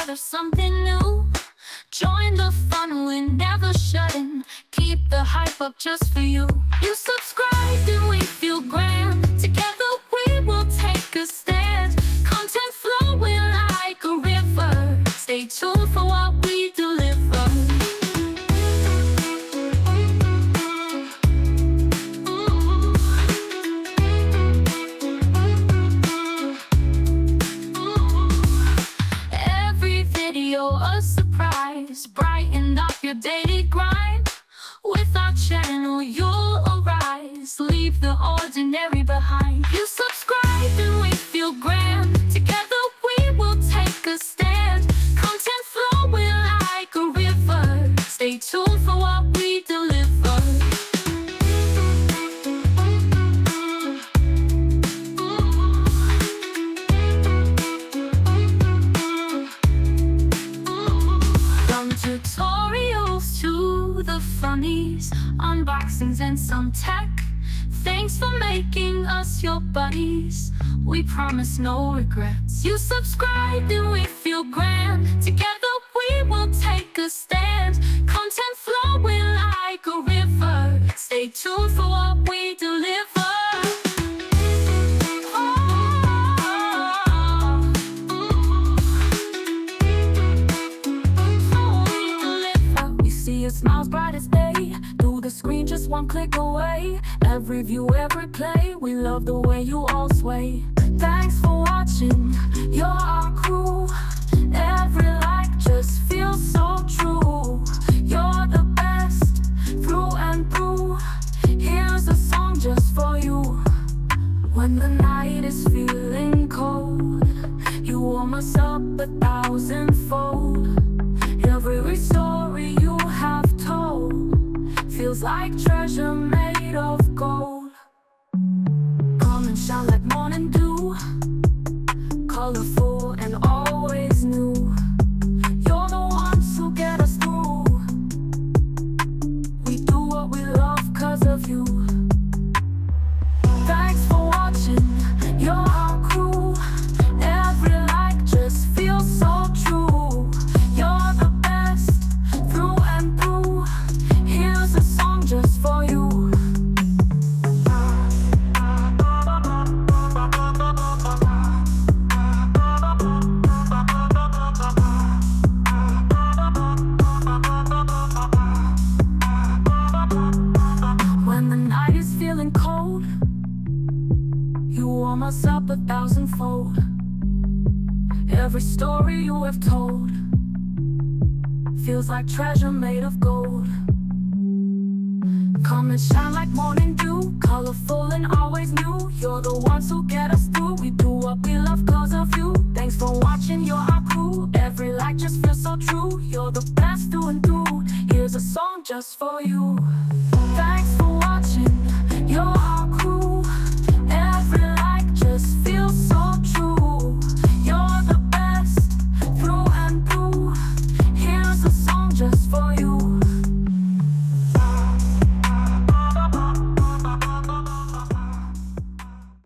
part of something new. Join the fun, we're never shutting. Keep the hype up just for you. You subscribe and we feel grand. Together we will take a stand. Content flowing like a river. Stay tuned for what we deliver. Every video a surprise. Brighten up your daily grind. With our channel you'll arise. Leave the ordinary behind. You subscribe and we feel grand. Together we will take a stand. Content flowing like a river. Stay tuned for what we deliver. From tutorials to the funnies, unboxings and some tech. Thanks for making us your buddies. We promise no regrets. You subscribed and we feel grand. Together we will take a stand. Content flowing like a river. Stay tuned for what we deliver. We see your smiles bright as day. Through the screen just one click away. Every view, every play, we love the way you all sway. Thanks for watching, you're our crew. Every like just feels so true. You're the best, through and through. Here's a song just for you. When the night is feeling cold, you warm us up 1,000-fold. Every story you have told feels like treasure made of gold. Come and shine like morning dew, colorful and always new. You're the ones who get us through. We do what we love 'cause of you. Thanks for watching, you're our crew. Every like just feels so true. You're the best, through and through. Here's a song just for you. When the night is feeling cold, you warm us up 1,000-fold. Every story you have told feels like treasure made of gold. Come and shine like morning dew, colorful and always new. You're the ones who get us through. We do what we love 'cause of you. Thanks for watching, you're our crew. Every like just feels so true. You're the best through and through. Here's a song just for you.